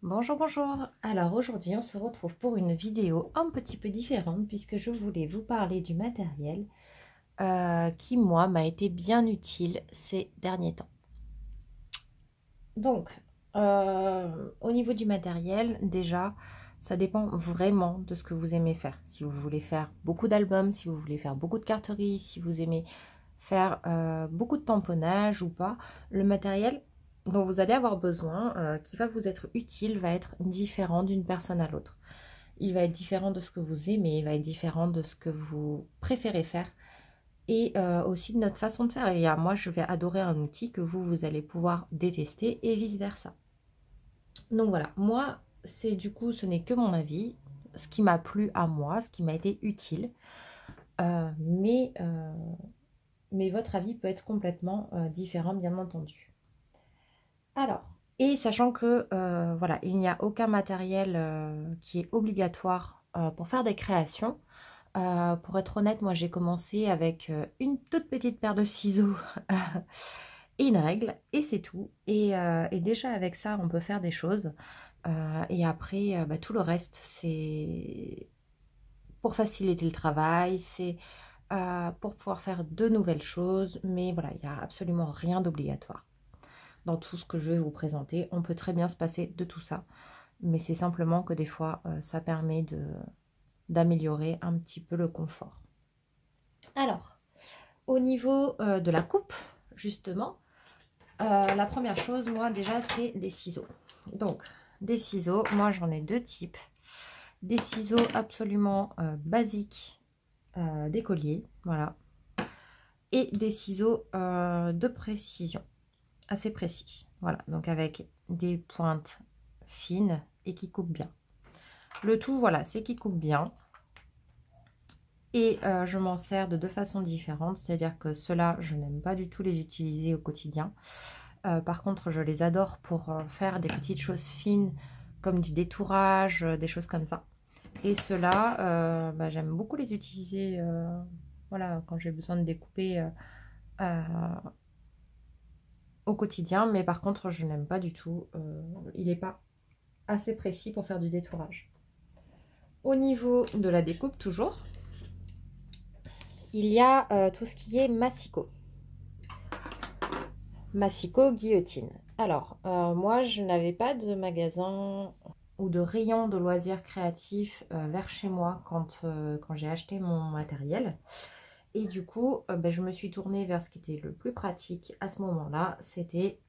Bonjour, bonjour. Alors aujourd'hui, on se retrouve pour une vidéo un petit peu différente puisque je voulais vous parler du matériel qui, moi, m'a été bien utile ces derniers temps. Donc, au niveau du matériel, déjà, ça dépend vraiment de ce que vous aimez faire. Si vous voulez faire beaucoup d'albums, si vous voulez faire beaucoup de carteries, si vous aimez faire beaucoup de tamponnage ou pas, le matériel dont vous allez avoir besoin, qui va vous être utile, va être différent d'une personne à l'autre. Il va être différent de ce que vous aimez, il va être différent de ce que vous préférez faire et aussi de notre façon de faire. Et moi, je vais adorer un outil que vous allez pouvoir détester et vice-versa. Donc voilà, moi, c'est du coup, ce n'est que mon avis, ce qui m'a plu à moi, ce qui m'a été utile. Mais votre avis peut être complètement différent, bien entendu. Alors, et sachant que voilà, il n'y a aucun matériel qui est obligatoire pour faire des créations. Pour être honnête, moi j'ai commencé avec une toute petite paire de ciseaux et une règle, et c'est tout. Et déjà avec ça, on peut faire des choses. Et après, tout le reste, c'est pour faciliter le travail, c'est pour pouvoir faire de nouvelles choses. Mais voilà, il n'y a absolument rien d'obligatoire. Dans tout ce que je vais vous présenter, on peut très bien se passer de tout ça. Mais c'est simplement que des fois, ça permet d'améliorer un petit peu le confort. Alors, au niveau de la coupe, justement, la première chose, moi, déjà, c'est des ciseaux. Donc, des ciseaux, moi, j'en ai deux types. Des ciseaux absolument basiques d'écolier, voilà. Et des ciseaux de précision, assez précis. Voilà, donc avec des pointes fines et qui coupent bien. Le tout, voilà, c'est qui coupe bien. Et je m'en sers de deux façons différentes, c'est-à-dire que ceux-là, je n'aime pas du tout les utiliser au quotidien. Par contre, je les adore pour faire des petites choses fines, comme du détourage, des choses comme ça. Et ceux-là, j'aime beaucoup les utiliser voilà, quand j'ai besoin de découper au quotidien. Mais par contre, je n'aime pas du tout. Il n'est pas assez précis pour faire du détourage. Au niveau de la découpe, toujours, il y a tout ce qui est massicot. Massicot, guillotine. Alors, moi, je n'avais pas de magasin ou de rayon de loisirs créatifs vers chez moi quand j'ai acheté mon matériel. Et du coup, je me suis tournée vers ce qui était le plus pratique à ce moment-là. C'était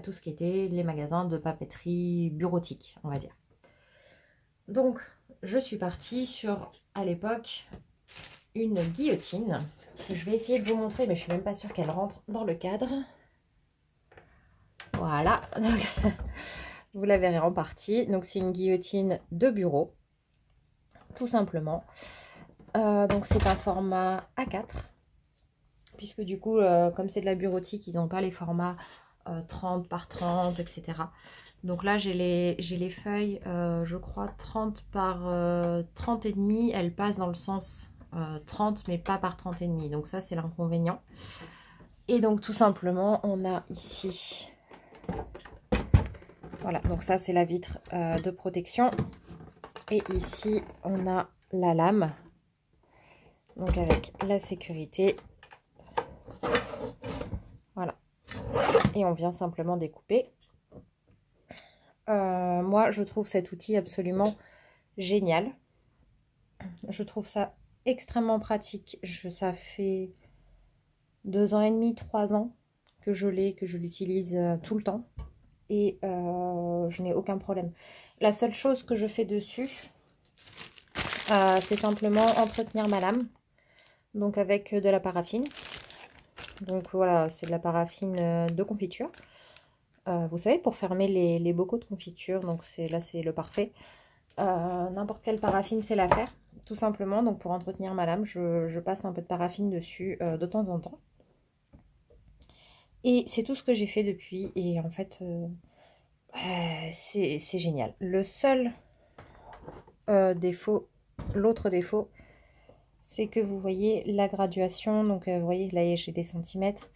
tout ce qui était les magasins de papeterie bureautique, on va dire. Donc, je suis partie sur, à l'époque, une guillotine. Je vais essayer de vous montrer, mais je suis même pas sûre qu'elle rentre dans le cadre. Voilà, donc, vous la verrez en partie. Donc, c'est une guillotine de bureau, tout simplement. Donc, c'est un format A4, puisque du coup, comme c'est de la bureautique, ils n'ont pas les formats 30 par 30, etc. Donc là, j'ai les feuilles, je crois, 30 par 30 et demi. Elles passent dans le sens 30, mais pas par 30 et demi. Donc ça, c'est l'inconvénient. Et donc, tout simplement, on a ici... Voilà, donc ça, c'est la vitre de protection. Et ici, on a la lame. Donc, avec la sécurité. Voilà. Et on vient simplement découper. Moi, je trouve cet outil absolument génial. Je trouve ça extrêmement pratique. Ça fait 2 ans et demi, 3 ans que je l'utilise tout le temps. Et je n'ai aucun problème. La seule chose que je fais dessus, c'est simplement entretenir ma lame. Donc avec de la paraffine. Donc voilà, c'est de la paraffine de confiture. Vous savez, pour fermer les bocaux de confiture. Donc là, c'est le parfait. N'importe quelle paraffine fait l'affaire, tout simplement. Donc pour entretenir ma lame, je passe un peu de paraffine dessus de temps en temps. Et c'est tout ce que j'ai fait depuis. Et en fait, c'est génial. Le seul défaut, l'autre défaut, c'est que vous voyez la graduation. Donc vous voyez, là j'ai des centimètres.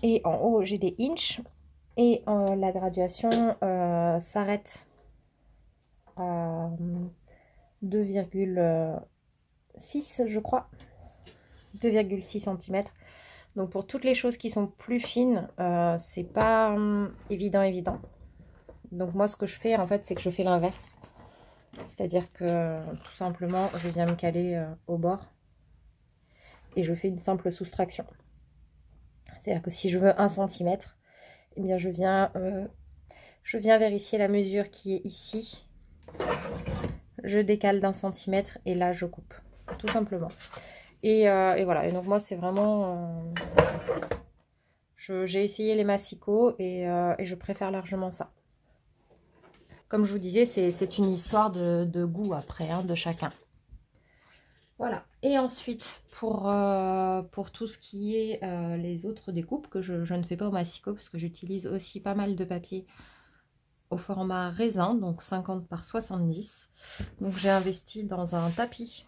Et en haut, j'ai des inches. Et la graduation s'arrête à 2,6 je crois, 2,6 cm. Donc pour toutes les choses qui sont plus fines, c'est pas évident. Donc moi ce que je fais en fait, c'est que je fais l'inverse. C'est-à-dire que tout simplement, je viens me caler au bord et je fais une simple soustraction. C'est-à-dire que si je veux 1 cm, eh bien je viens vérifier la mesure qui est ici. Je décale d'1 centimètre et là je coupe, tout simplement. Et voilà, et donc moi c'est vraiment... j'ai essayé les massicots et je préfère largement ça. Comme je vous disais, c'est une histoire de goût après, hein, de chacun. Voilà. Et ensuite, pour tout ce qui est les autres découpes, que je ne fais pas au massicot, parce que j'utilise aussi pas mal de papier au format raisin, donc 50 par 70. Donc j'ai investi dans un tapis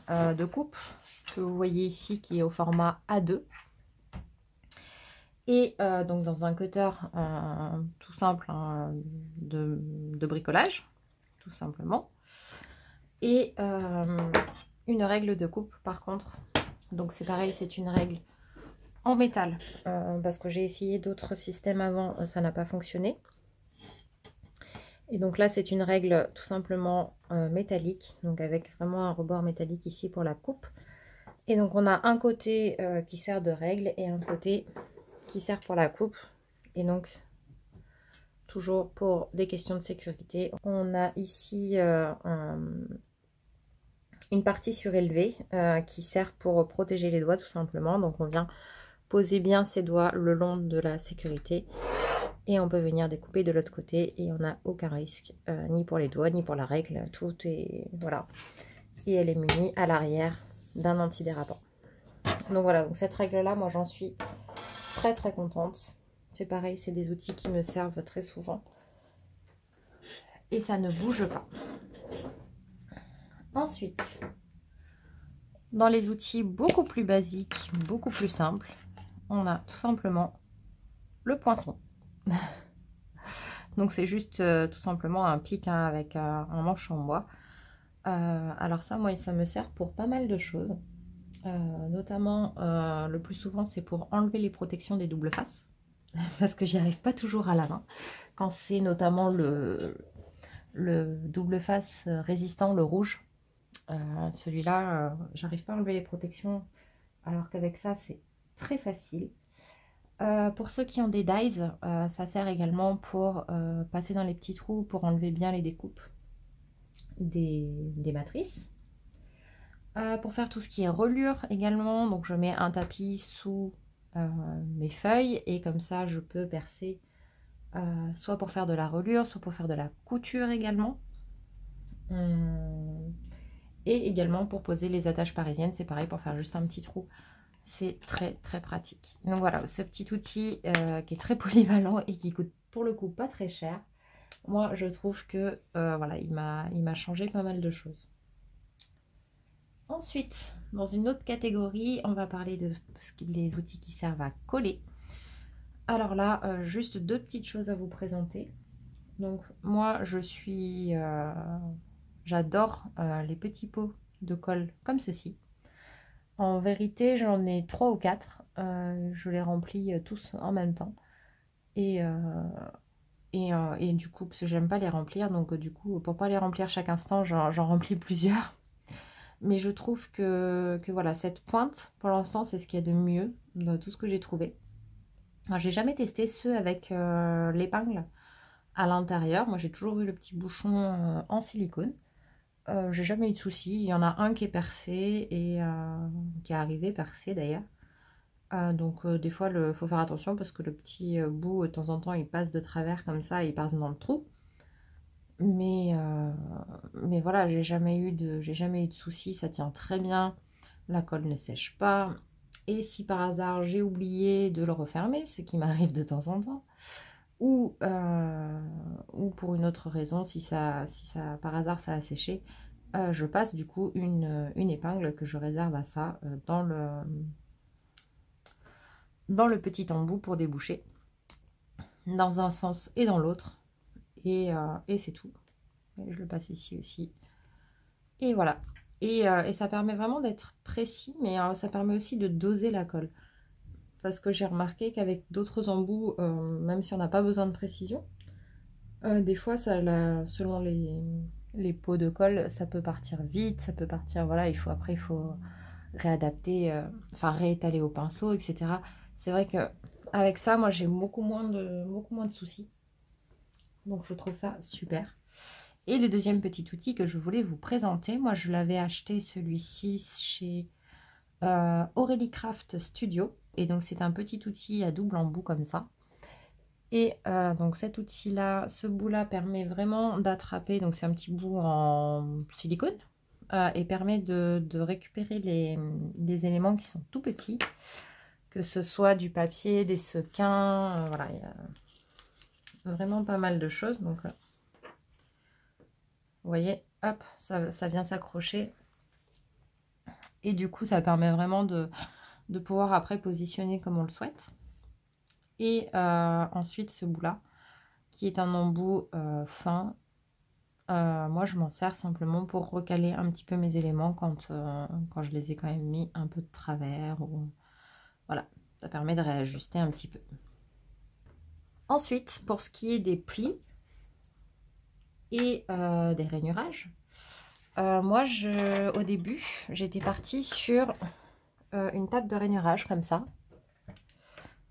de coupe, que vous voyez ici, qui est au format A2. Et donc dans un cutter tout simple hein, de bricolage, tout simplement. Et une règle de coupe par contre. Donc c'est pareil, c'est une règle en métal. Parce que j'ai essayé d'autres systèmes avant, ça n'a pas fonctionné. Et donc là c'est une règle tout simplement métallique. Donc avec vraiment un rebord métallique ici pour la coupe. Et donc on a un côté qui sert de règle et un côté qui sert pour la coupe. Et donc toujours pour des questions de sécurité, on a ici une partie surélevée qui sert pour protéger les doigts tout simplement. Donc on vient poser bien ses doigts le long de la sécurité et on peut venir découper de l'autre côté et on n'a aucun risque ni pour les doigts ni pour la règle. Tout est voilà, et elle est munie à l'arrière d'un antidérapant. Donc voilà, donc cette règle là moi j'en suis très contente. C'est pareil, c'est des outils qui me servent très souvent et ça ne bouge pas. Ensuite, dans les outils beaucoup plus basiques, beaucoup plus simples, on a tout simplement le poinçon. Donc c'est juste tout simplement un pic hein, avec un manche en bois. Alors ça, moi, ça me sert pour pas mal de choses. Notamment, le plus souvent, c'est pour enlever les protections des doubles faces. Parce que j'y arrive pas toujours à la main. Quand c'est notamment le double face résistant, le rouge. Celui-là, j'arrive pas à enlever les protections. Alors qu'avec ça, c'est très facile. Pour ceux qui ont des dies, ça sert également pour passer dans les petits trous pour enlever bien les découpes des matrices. Pour faire tout ce qui est reliure également, donc je mets un tapis sous mes feuilles et comme ça je peux percer soit pour faire de la reliure, soit pour faire de la couture également. Et également pour poser les attaches parisiennes, c'est pareil pour faire juste un petit trou. C'est très pratique. Donc voilà, ce petit outil qui est très polyvalent et qui coûte pour le coup pas très cher. Moi, je trouve que voilà, il m'a changé pas mal de choses. Ensuite, dans une autre catégorie, on va parler des outils qui servent à coller. Alors là, juste deux petites choses à vous présenter. Donc moi, j'adore les petits pots de colle comme ceci. En vérité, j'en ai 3 ou 4. Je les remplis tous en même temps. Et du coup, parce que j'aime pas les remplir, donc du coup, pour pas les remplir chaque instant, j'en remplis plusieurs. Mais je trouve que voilà, cette pointe, pour l'instant, c'est ce qu'il y a de mieux dans tout ce que j'ai trouvé. Alors, j'ai jamais testé ceux avec l'épingle à l'intérieur. Moi, j'ai toujours eu le petit bouchon en silicone. J'ai jamais eu de soucis. Il y en a un qui est percé et qui est arrivé percé d'ailleurs. Donc des fois il faut faire attention parce que le petit bout de temps en temps il passe de travers comme ça, il passe dans le trou. Mais voilà, j'ai jamais eu de soucis, ça tient très bien, la colle ne sèche pas. Et si par hasard j'ai oublié de le refermer, ce qui m'arrive de temps en temps, ou pour une autre raison, si ça par hasard ça a séché, je passe du coup une épingle que je réserve à ça dans le petit embout pour déboucher. dans un sens et dans l'autre. Et c'est tout. Je le passe ici aussi. Et voilà. Et ça permet vraiment d'être précis, mais ça permet aussi de doser la colle. Parce que j'ai remarqué qu'avec d'autres embouts, même si on n'a pas besoin de précision, des fois, selon les pots de colle, ça peut partir vite, ça peut partir, voilà, après, il faut réadapter, enfin réétaler au pinceau, etc. C'est vrai que avec ça, moi, j'ai beaucoup moins de soucis. Donc, je trouve ça super. Et le deuxième petit outil que je voulais vous présenter, moi, je l'avais acheté celui-ci chez Aurélie Craft Studio. Et donc, c'est un petit outil à double embout comme ça. Et donc cet outil-là, ce bout-là permet vraiment d'attraper, donc c'est un petit bout en silicone, et permet de récupérer les éléments qui sont tout petits, que ce soit du papier, des sequins, voilà, il y a vraiment pas mal de choses. Donc, vous voyez, hop, ça vient s'accrocher. Et du coup, ça permet vraiment de pouvoir après positionner comme on le souhaite. Et ensuite, ce bout-là, qui est un embout fin. Moi, je m'en sers simplement pour recaler un petit peu mes éléments quand je les ai quand même mis un peu de travers. Voilà, ça permet de réajuster un petit peu. Ensuite, pour ce qui est des plis et des rainurages, moi, au début, j'étais partie sur une table de rainurage comme ça.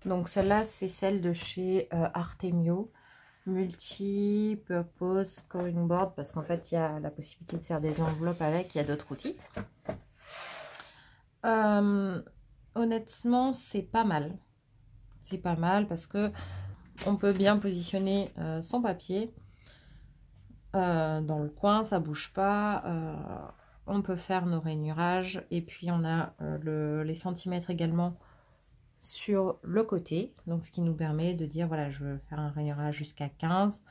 Donc, celle-là, c'est celle de chez Artemio. Multi-purpose scoring board, parce qu'en fait il y a la possibilité de faire des enveloppes avec, il y a d'autres outils. Honnêtement, c'est pas mal. C'est pas mal parce que on peut bien positionner son papier dans le coin, ça bouge pas. On peut faire nos rainurages et puis on a les centimètres également sur le côté, donc ce qui nous permet de dire voilà, je veux faire un rainurage jusqu'à 15,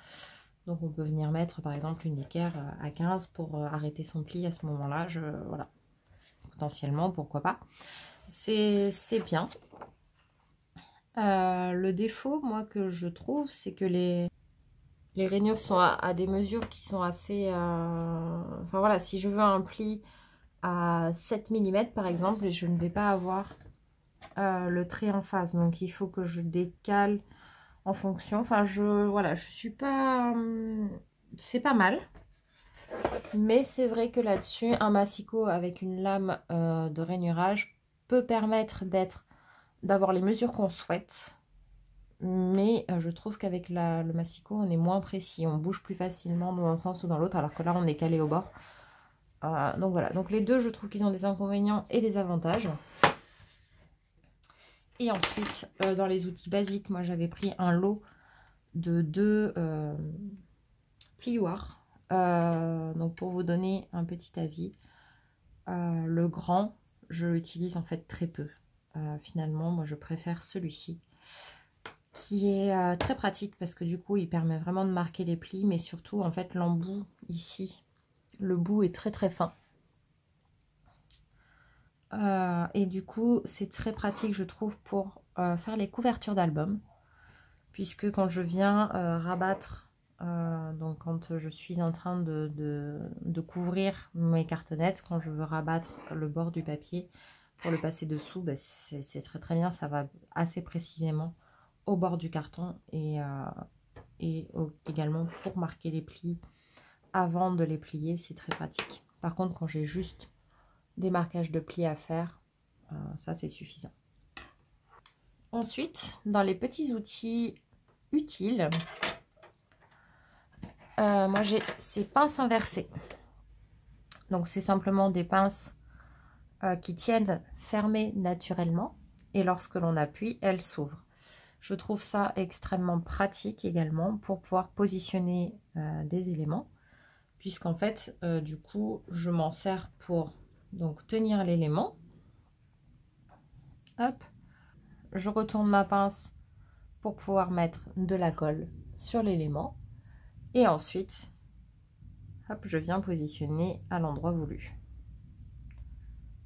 donc on peut venir mettre par exemple une équerre à 15 pour arrêter son pli à ce moment là. Voilà, potentiellement pourquoi pas, c'est bien. Le défaut moi que je trouve, c'est que les rainures sont à des mesures qui sont assez enfin voilà, si je veux un pli à 7 mm par exemple, je ne vais pas avoir le trait en face, donc il faut que je décale en fonction. Enfin, voilà, je suis pas, c'est pas mal, mais c'est vrai que là-dessus, un massicot avec une lame de rainurage peut permettre d'avoir les mesures qu'on souhaite, mais je trouve qu'avec le massicot, on est moins précis, on bouge plus facilement dans un sens ou dans l'autre, alors que là, on est calé au bord. Donc voilà, donc les deux, je trouve qu'ils ont des inconvénients et des avantages. Et ensuite, dans les outils basiques, moi j'avais pris un lot de 2 plioirs. Donc pour vous donner un petit avis, le grand, je l'utilise en fait très peu. Finalement, moi je préfère celui-ci, qui est très pratique parce que du coup il permet vraiment de marquer les plis, mais surtout en fait l'embout ici, le bout est très très fin. Et du coup c'est très pratique je trouve pour faire les couvertures d'albums, puisque quand je viens rabattre, donc quand je suis en train de couvrir mes cartonnettes, quand je veux rabattre le bord du papier pour le passer dessous, bah, c'est très très bien, ça va assez précisément au bord du carton et également pour marquer les plis avant de les plier, c'est très pratique. Par contre, quand j'ai juste des marquages de plis à faire, ça c'est suffisant. Ensuite, dans les petits outils utiles, moi j'ai ces pinces inversées. Donc c'est simplement des pinces qui tiennent fermées naturellement et lorsque l'on appuie, elles s'ouvrent. Je trouve ça extrêmement pratique également pour pouvoir positionner des éléments, puisqu'en fait du coup je m'en sers pour donc tenir l'élément. Hop, je retourne ma pince pour pouvoir mettre de la colle sur l'élément et ensuite hop, je viens positionner à l'endroit voulu.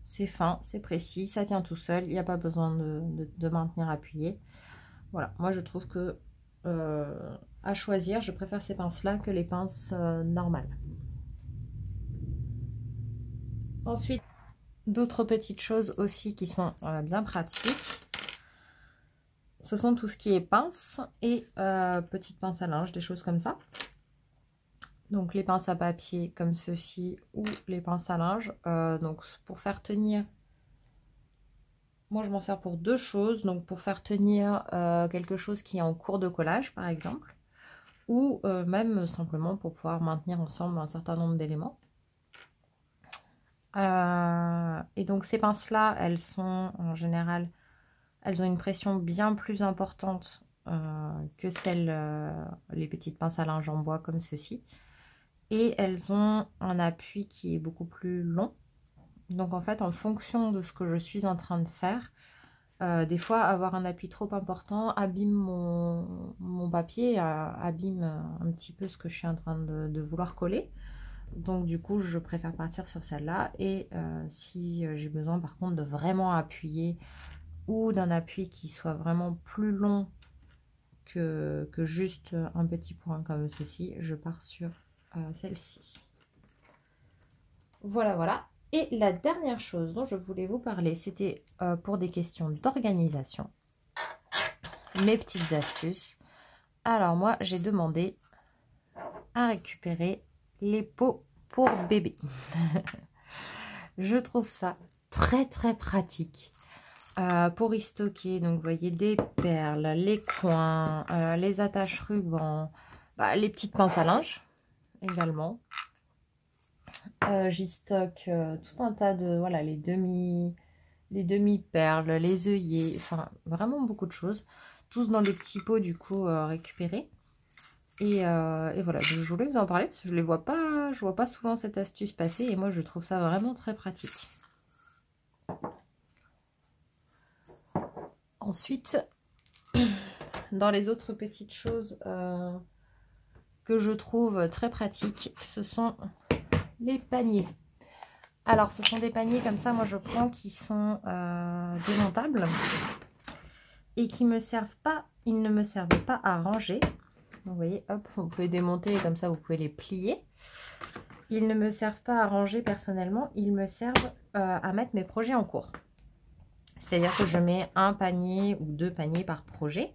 C'est fin, c'est précis, ça tient tout seul, il n'y a pas besoin de maintenir appuyé. Voilà, moi je trouve que à choisir. Je préfère ces pinces-là que les pinces normales. Ensuite, d'autres petites choses aussi qui sont bien pratiques. Ce sont tout ce qui est pinces et petites pinces à linge, des choses comme ça. Donc les pinces à papier comme ceci ou les pinces à linge. Donc pour faire tenir, moi je m'en sers pour deux choses. Donc pour faire tenir quelque chose qui est en cours de collage par exemple. Ou même simplement pour pouvoir maintenir ensemble un certain nombre d'éléments. Et donc ces pinces là, elles sont en général, elles ont une pression bien plus importante que celles, les petites pinces à linge en bois comme ceci. Et elles ont un appui qui est beaucoup plus long. Donc en fait, en fonction de ce que je suis en train de faire, des fois avoir un appui trop important abîme mon papier, abîme un petit peu ce que je suis en train de vouloir coller. Donc du coup, je préfère partir sur celle-là. Et si j'ai besoin par contre de vraiment appuyer ou d'un appui qui soit vraiment plus long que juste un petit point comme ceci, je pars sur celle-ci. Voilà, voilà. Et la dernière chose dont je voulais vous parler, c'était pour des questions d'organisation. Mes petites astuces. Alors moi, j'ai demandé à récupérer les pots pour bébé. Je trouve ça très très pratique pour y stocker. Donc vous voyez, des perles, les coins, les attaches rubans, les petites pinces à linge également. J'y stocke tout un tas de, voilà, les demi-perles, les œillets, enfin vraiment beaucoup de choses. Tous dans des petits pots du coup récupérés. Et voilà, je voulais vous en parler parce que je vois pas souvent cette astuce passer et moi je trouve ça vraiment très pratique. Ensuite, dans les autres petites choses que je trouve très pratiques, ce sont les paniers. Alors, ce sont des paniers comme ça, moi je prends qui sont démontables et qui me servent pas, ils ne me servent pas à ranger. Vous voyez, hop, vous pouvez démonter et comme ça vous pouvez les plier. Ils ne me servent pas à ranger personnellement, ils me servent à mettre mes projets en cours. C'est-à-dire que je mets un panier ou deux paniers par projet.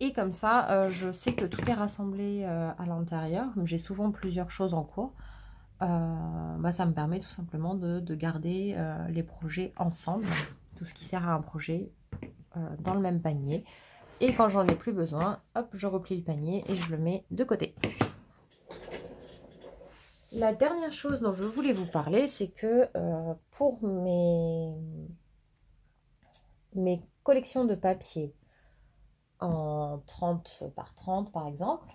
Et comme ça, je sais que tout est rassemblé à l'intérieur. Comme j'ai souvent plusieurs choses en cours, ça me permet tout simplement de garder les projets ensemble. Tout ce qui sert à un projet dans le même panier. Et quand j'en ai plus besoin, hop, je replie le panier et je le mets de côté. La dernière chose dont je voulais vous parler, c'est que pour mes collections de papier en 30 par 30 par exemple,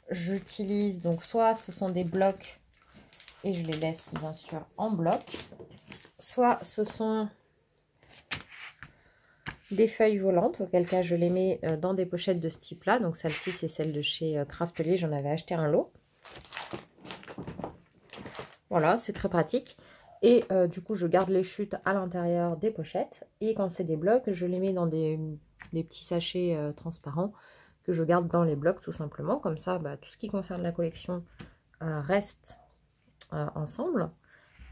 j'utilise donc soit ce sont des blocs et je les laisse bien sûr en bloc, soit ce sont des feuilles volantes, auquel cas je les mets dans des pochettes de ce type là. Donc celle-ci c'est celle de chez Craftelier, j'en avais acheté un lot. Voilà, c'est très pratique. Et du coup je garde les chutes à l'intérieur des pochettes. Et quand c'est des blocs, je les mets dans des petits sachets transparents que je garde dans les blocs tout simplement. Comme ça, tout ce qui concerne la collection reste ensemble.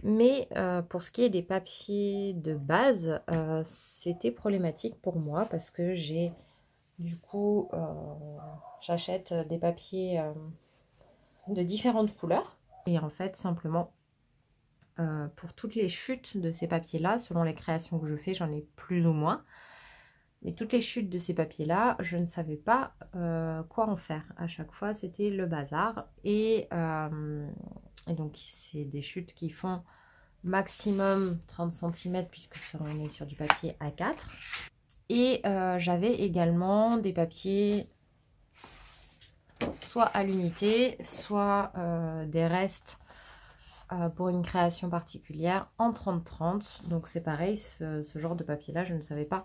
Mais pour ce qui est des papiers de base, c'était problématique pour moi parce que j'ai du coup, j'achète des papiers de différentes couleurs. Et en fait, simplement, pour toutes les chutes de ces papiers-là, selon les créations que je fais, j'en ai plus ou moins. Mais toutes les chutes de ces papiers-là, je ne savais pas quoi en faire. À chaque fois, c'était le bazar. Et donc, c'est des chutes qui font maximum 30 cm puisque on est sur du papier A4. Et j'avais également des papiers soit à l'unité, soit des restes pour une création particulière en 30-30. Donc c'est pareil, ce genre de papier-là, je ne savais pas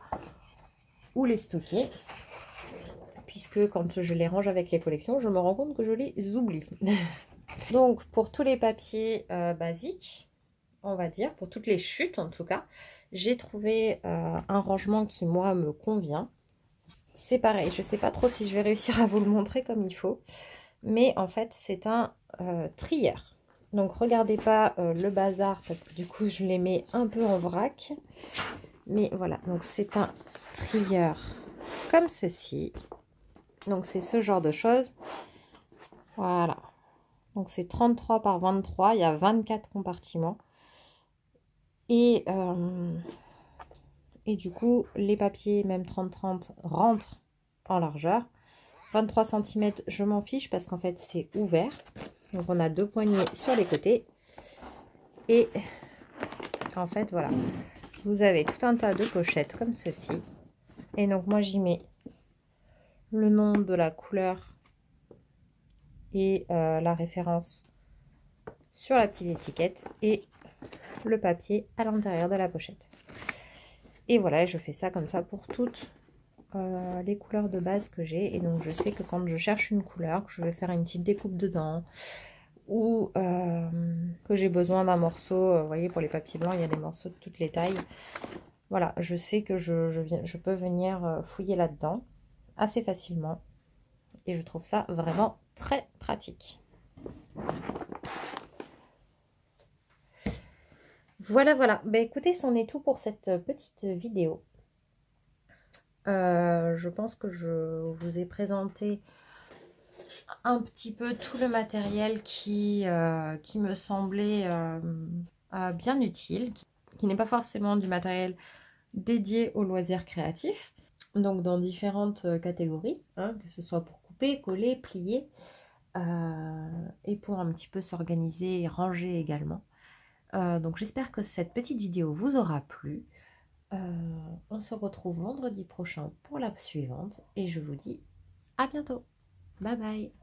où les stocker. Puisque quand je les range avec les collections, je me rends compte que je les oublie. Donc pour tous les papiers basiques, on va dire, pour toutes les chutes en tout cas, j'ai trouvé un rangement qui moi me convient. c'est pareil, je sais pas trop si je vais réussir à vous le montrer comme il faut. Mais en fait, c'est un trieur. Donc, regardez pas le bazar parce que du coup, je les mets un peu en vrac. Mais voilà, donc c'est un trieur comme ceci. Donc, c'est ce genre de choses. Voilà. Donc, c'est 33 par 23. Il y a 24 compartiments. Et du coup, les papiers, même 30-30, rentrent en largeur. 23 cm, je m'en fiche parce qu'en fait, c'est ouvert. Donc, on a 2 poignées sur les côtés. Et en fait, voilà. Vous avez tout un tas de pochettes comme ceci. Et donc, moi, j'y mets le nom de la couleur et la référence sur la petite étiquette et le papier à l'intérieur de la pochette. Et voilà, je fais ça comme ça pour toutes les couleurs de base que j'ai. Et donc, je sais que quand je cherche une couleur, que je vais faire une petite découpe dedans ou que j'ai besoin d'un morceau, vous voyez, pour les papiers blancs, il y a des morceaux de toutes les tailles. Voilà, je sais que je peux venir fouiller là-dedans assez facilement. Et je trouve ça vraiment très pratique. Voilà, voilà. Ben, écoutez, c'en est tout pour cette petite vidéo. Je pense que je vous ai présenté un petit peu tout le matériel qui me semblait bien utile, qui n'est pas forcément du matériel dédié aux loisirs créatifs, donc dans différentes catégories, hein, que ce soit pour couper, coller, plier, et pour un petit peu s'organiser et ranger également. Donc j'espère que cette petite vidéo vous aura plu. On se retrouve vendredi prochain pour la suivante et je vous dis à bientôt. Bye bye.